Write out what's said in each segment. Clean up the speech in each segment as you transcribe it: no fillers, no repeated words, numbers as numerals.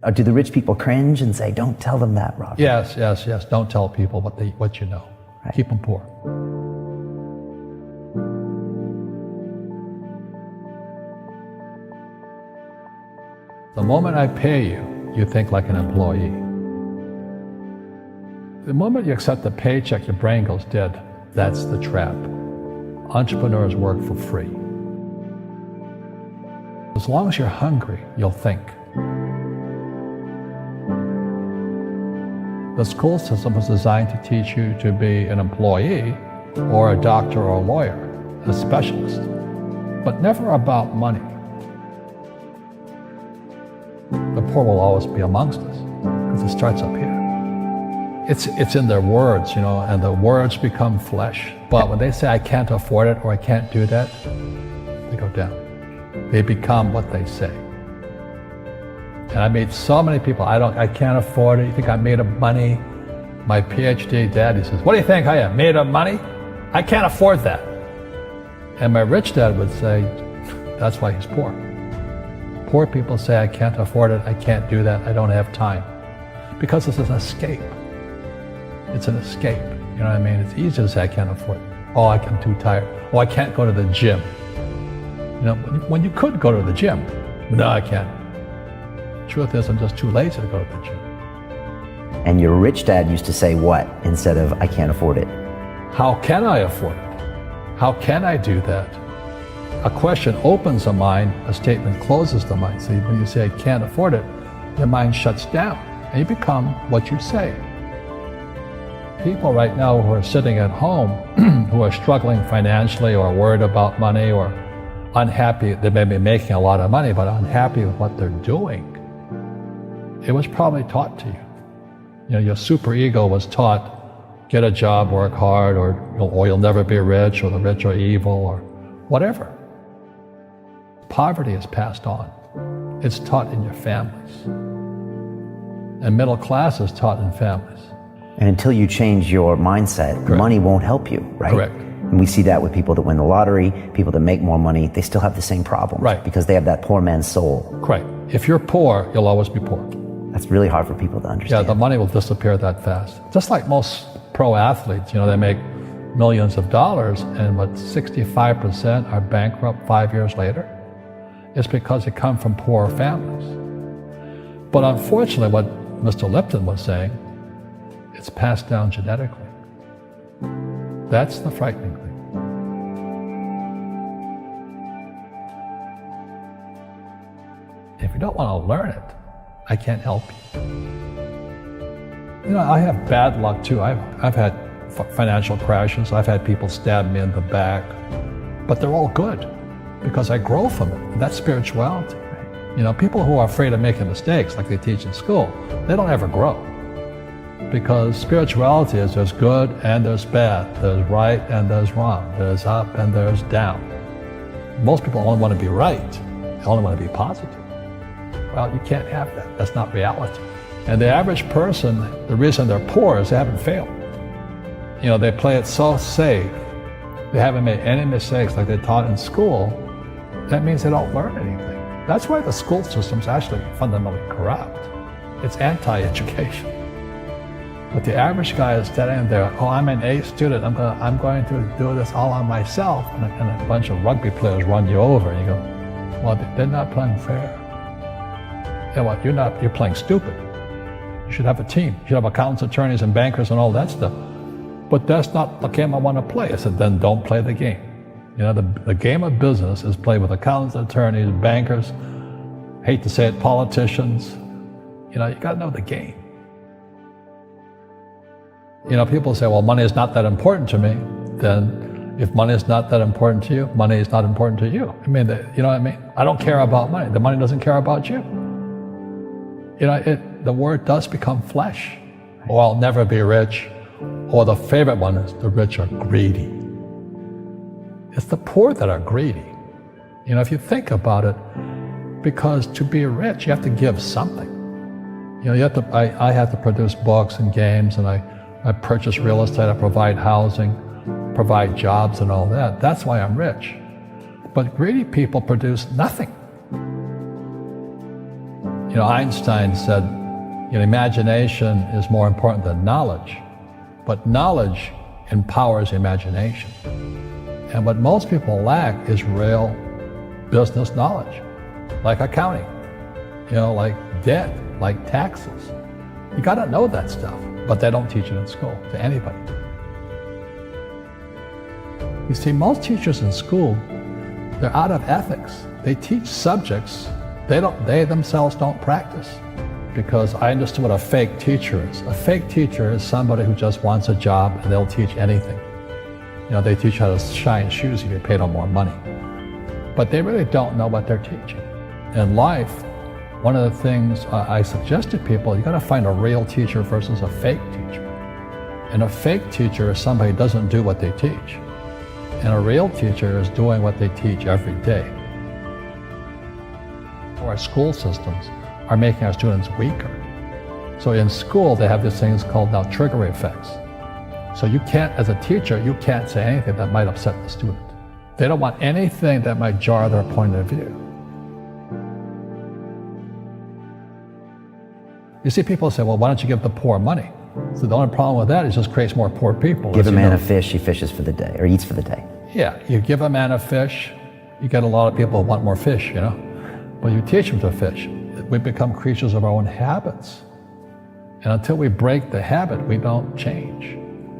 Or do the rich people cringe and say, don't tell them that, Robert? Yes. Don't tell people what you know. Right. Keep them poor. The moment I pay you, you think like an employee. The moment you accept a paycheck, your brain goes dead. That's the trap. Entrepreneurs work for free. As long as you're hungry, you'll think. The school system was designed to teach you to be an employee or a doctor or a lawyer, a specialist, but never about money. The poor will always be amongst us because it starts up here. It's in their words, and the words become flesh. But when they say, I can't afford it or I can't do that, they go down. They become what they say. And I meet so many people, I can't afford it. You think I'm made of money? My PhD dad, he says, what do you think I am, made of money? I can't afford that. And my rich dad would say, that's why he's poor. Poor people say, I can't afford it, I can't do that, I don't have time. Because it's an escape. It's an escape, you know what I mean? It's easy to say, I can't afford it. Oh, I'm too tired. Oh, I can't go to the gym. When you could go to the gym. No, I can't. Truth is, I'm just too lazy to go to the gym. And your rich dad used to say what instead of, I can't afford it? How can I afford it? How can I do that? A question opens the mind, a statement closes the mind. So when you say, I can't afford it, your mind shuts down and you become what you say. People right now who are sitting at home, who are struggling financially or worried about money or unhappy, they may be making a lot of money, but unhappy with what they're doing. It was probably taught to you. Your superego was taught, get a job, work hard, or you'll never be rich, or the rich are evil, or whatever. Poverty is passed on. It's taught in your families. And middle class is taught in families. And until you change your mindset, Correct. Money won't help you, right? Correct. And we see that with people that win the lottery, people that make more money, they still have the same problems. Right. Because they have that poor man's soul. Correct. If you're poor, you'll always be poor. That's really hard for people to understand. Yeah, the money will disappear that fast. Just like most pro athletes, they make millions of dollars, and 65% are bankrupt 5 years later. It's because they come from poor families. But unfortunately, what Mr. Lipton was saying, it's passed down genetically. That's the frightening thing. If you don't want to learn it, I can't help you. I have bad luck too. I've had financial crashes. I've had people stab me in the back, but they're all good because I grow from it. And that's spirituality. People who are afraid of making mistakes, like they teach in school, they don't ever grow. Because spirituality is there's good and there's bad, there's right and there's wrong, there's up and there's down. Most people only want to be right, they only want to be positive. Well, you can't have that, that's not reality. And the average person, the reason they're poor is they haven't failed. They play it so safe, they haven't made any mistakes like they taught in school. That means they don't learn anything. That's why the school system's actually fundamentally corrupt. It's anti-education. But the average guy is standing there, oh, I'm an A student, I'm going to do this all on myself. And a bunch of rugby players run you over, and you go, well, they're not playing fair. Yeah, well, you're playing stupid. You should have a team. You should have accountants, attorneys, and bankers, and all that stuff. But that's not the game I want to play. I said, then don't play the game. The game of business is played with accountants, attorneys, bankers, hate to say it, politicians. You got to know the game. People say, well, money is not that important to me. Then if money is not that important to you, money is not important to you. You know what I mean? I don't care about money. The money doesn't care about you. The word does become flesh. Or I'll never be rich. Or the favorite one is the rich are greedy. It's the poor that are greedy. If you think about it, because to be rich, you have to give something. I have to produce books and games, and I purchase real estate, I provide housing, provide jobs and all that. That's why I'm rich. But greedy people produce nothing. Einstein said, imagination is more important than knowledge, but knowledge empowers imagination. And what most people lack is real business knowledge, like accounting, like debt, like taxes. You gotta know that stuff, but they don't teach it in school to anybody. You see, most teachers in school, they're out of ethics. They teach subjects they themselves don't practice. Because I understood what a fake teacher is. A fake teacher is somebody who just wants a job and they'll teach anything. They teach how to shine shoes if you pay them more money. But they really don't know what they're teaching. In life, one of the things I suggest to people, you gotta find a real teacher versus a fake teacher. And a fake teacher is somebody who doesn't do what they teach. And a real teacher is doing what they teach every day. Our school systems are making our students weaker. So in school, they have these things called now trigger effects. So you can't, as a teacher, you can't say anything that might upset the student. They don't want anything that might jar their point of view. You see people say, well, why don't you give the poor money? So the only problem with that is it just creates more poor people. Give a man a fish, he fishes for the day, or eats for the day. Yeah, you give a man a fish, you get a lot of people who want more fish, But you teach them to fish. We become creatures of our own habits. And until we break the habit, we don't change.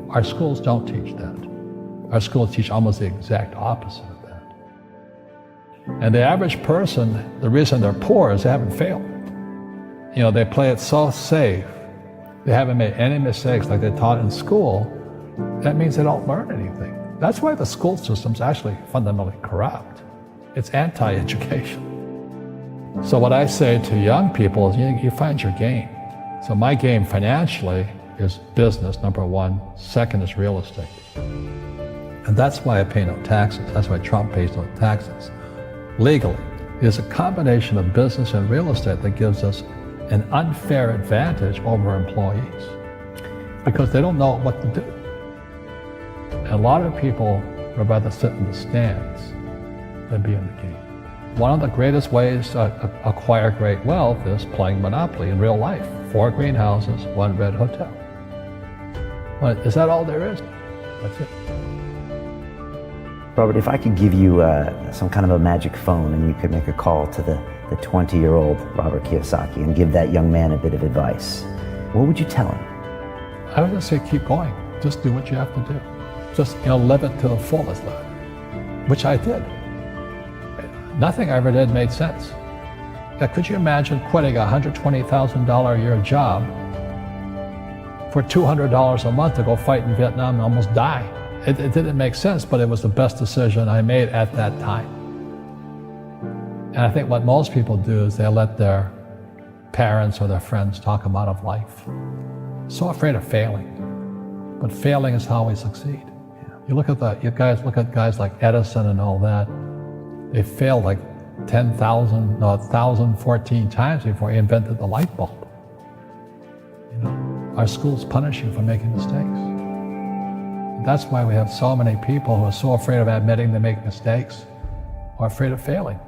Our schools don't teach that. Our schools teach almost the exact opposite of that. And the average person, the reason they're poor is they haven't failed. They play it so safe. They haven't made any mistakes like they taught in school. That means they don't learn anything. That's why the school system's actually fundamentally corrupt. It's anti-education. So what I say to young people is you find your game. So my game financially is business, number one. Second is real estate. And that's why I pay no taxes. That's why Trump pays no taxes. Legally, it is a combination of business and real estate that gives us an unfair advantage over employees because they don't know what to do. And a lot of people would rather sit in the stands than be in the game. One of the greatest ways to acquire great wealth is playing Monopoly in real life. 4 greenhouses, 1 red hotel. But is that all there is? That's it. Robert, if I could give you some kind of a magic phone and you could make a call to the 20-year-old Robert Kiyosaki and give that young man a bit of advice, what would you tell him? I would just say keep going. Just do what you have to do. Just live it to the fullest, which I did. Nothing I ever did made sense. Now, could you imagine quitting a $120,000 a year job for $200 a month to go fight in Vietnam and almost die? It didn't make sense, but it was the best decision I made at that time. And I think what most people do is they let their parents or their friends talk them out of life. So afraid of failing. But failing is how we succeed. You look at guys like Edison and all that. They failed like 1,014 times before he invented the light bulb. Our schools punish you for making mistakes. And that's why we have so many people who are so afraid of admitting they make mistakes or afraid of failing.